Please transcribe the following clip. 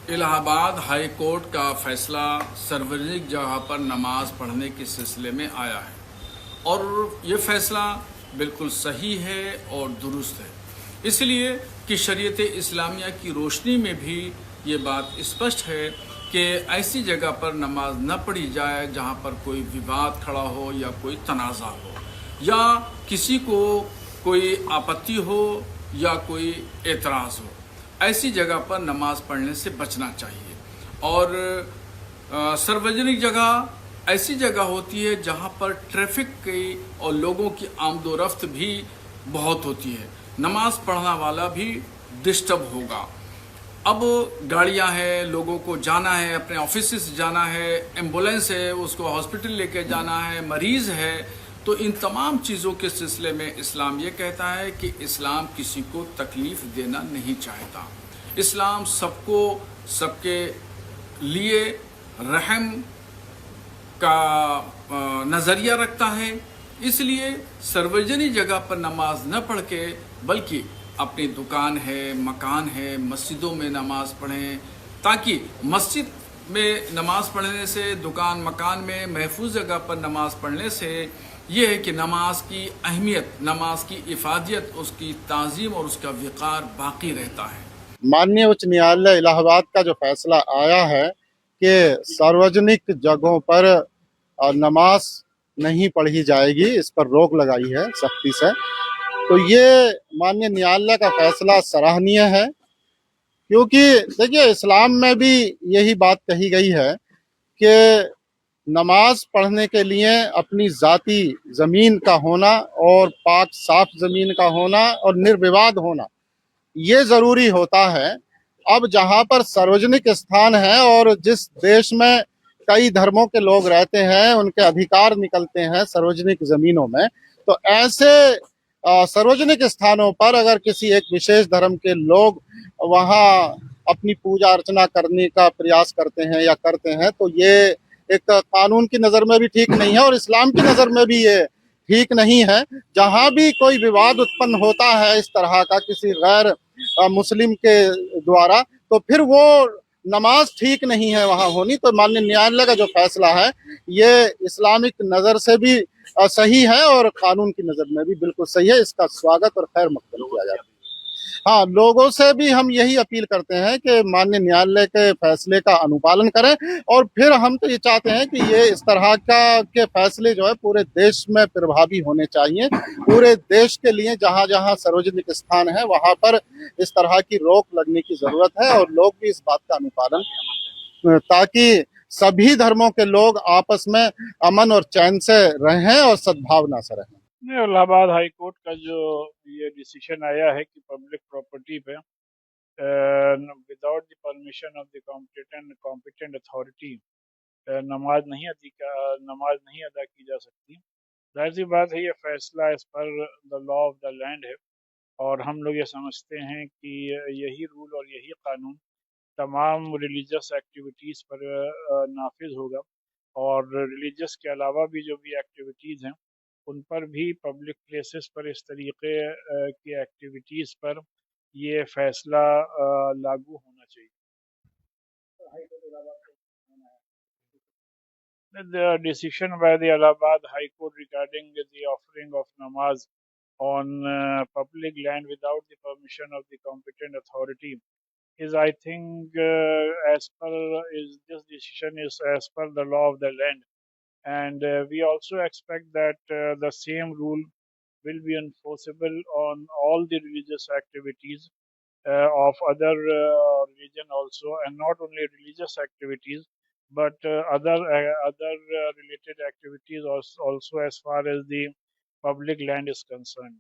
الہ آباد high court کا فیصلہ سرورجک جگہ پر نماز پڑھنے کے سلسلے میں آیا ہے اور یہ فیصلہ بالکل صحیح ہے اور درست ہے، اس لیے کہ شریعت اسلامیہ کی روشنی میں بھی یہ بات اسپشٹ ہے کہ ایسی جگہ پر نماز نہ پڑھی جائے جہاں پر کوئی وواد کھڑا ہو یا کوئی تنازع ہو یا کسی کو کوئی آپتی ہو یا کوئی اعتراض ہو۔ ایسی جگہ پر نماز پڑھنے سے بچنا چاہیے۔ اور سروجنک جگہ ایسی جگہ ہوتی ہے جہاں پر ٹریفک کی اور لوگوں کی آمد و رفت بھی بہت ہوتی ہے، نماز پڑھنا والا بھی ڈسٹرب ہوگا۔ اب گاڑیاں ہیں، لوگوں کو جانا ہے، اپنے آفیسز سے جانا ہے، ایمبولینس ہے، اس کو ہاسپٹل لے کے جانا ہے، مریض ہے، تو ان تمام چیزوں کے سلسلے میں اسلام یہ کہتا ہے کہ اسلام کسی کو تکلیف دینا نہیں چاہتا۔ اسلام سب کو، سب کے لیے رحم کا نظریہ رکھتا ہے، اس لیے سرورجنی جگہ پر نماز نہ پڑھ کے بلکہ اپنی دکان ہے، مکان ہے، مسجدوں میں نماز پڑھیں، تاکہ مسجد میں نماز پڑھنے سے، دکان مکان میں محفوظ جگہ پر نماز پڑھنے سے یہ ہے کہ نماز کی اہمیت، نماز کی افادیت، اس کی تعظیم اور اس کا وقار باقی رہتا ہے۔ माननीय उच्च न्यायालय इलाहाबाद का जो फैसला आया है कि सार्वजनिक जगहों पर नमाज नहीं पढ़ी जाएगी, इस पर रोक लगाई है सख्ती से, तो ये माननीय न्यायालय का फैसला सराहनीय है। क्योंकि देखिए, इस्लाम में भी यही बात कही गई है कि नमाज पढ़ने के लिए अपनी ज़ाती ज़मीन का होना और पाक साफ ज़मीन का होना और निर्विवाद होना ये ज़रूरी होता है। अब जहाँ पर सार्वजनिक स्थान है और जिस देश में कई धर्मों के लोग रहते हैं, उनके अधिकार निकलते हैं सार्वजनिक ज़मीनों में, तो ऐसे सार्वजनिक स्थानों पर अगर किसी एक विशेष धर्म के लोग वहाँ अपनी पूजा अर्चना करने का प्रयास करते हैं या करते हैं, तो ये एक कानून की नज़र में भी ठीक नहीं है और इस्लाम की नज़र में भी ये ठीक नहीं है। जहाँ भी कोई विवाद उत्पन्न होता है इस तरह का किसी गैर मुस्लिम के द्वारा, तो फिर वो नमाज ठीक नहीं है वहाँ होनी। तो माननीय न्यायालय का जो फैसला है ये इस्लामिक नज़र से भी सही है और कानून की नज़र में भी बिल्कुल सही है। इसका स्वागत और खैर मकबूल किया जाता है। हाँ, लोगों से भी हम यही अपील करते हैं कि माननीय न्यायालय के फैसले का अनुपालन करें और फिर हम तो ये चाहते हैं कि ये इस तरह के फैसले जो है पूरे देश में प्रभावी होने चाहिए। पूरे देश के लिए जहाँ जहाँ सार्वजनिक स्थान है वहाँ पर इस तरह की रोक लगने की जरूरत है और लोग भी इस बात का अनुपालन, ताकि सभी धर्मों के लोग आपस में अमन और चैन से रहें और सद्भावना से रहें। इलाहाबाद हाई कोर्ट का जो ये डिसीजन आया है कि पब्लिक प्रॉपर्टी पे without the permission of the competent authority नमाज नहीं अदा की जा सकती। जाहिर सी बात है, ये फैसला as per the law of the land है और हम लोग ये समझते हैं कि यही रूल और यही कानून तमाम रिलीजियस एक्टिविटीज़ पर नाफिज होगा और रिलीजियस के अलावा भी जो भी एक्टिविटीज़ हैं उन पर भी पब्लिक प्लेसेस पर इस तरीके की एक्टिविटीज़ पर ये फैसला लागू होना चाहिए। The decision by the Allahabad High Court regarding the offering of namaz on public land without the permission of the competent authority is, I think, this decision is as per the law of the land, and we also expect that the same rule will be enforceable on all the religious activities of other religion also, and not only religious activities but other related activities also as far as the public land is concerned.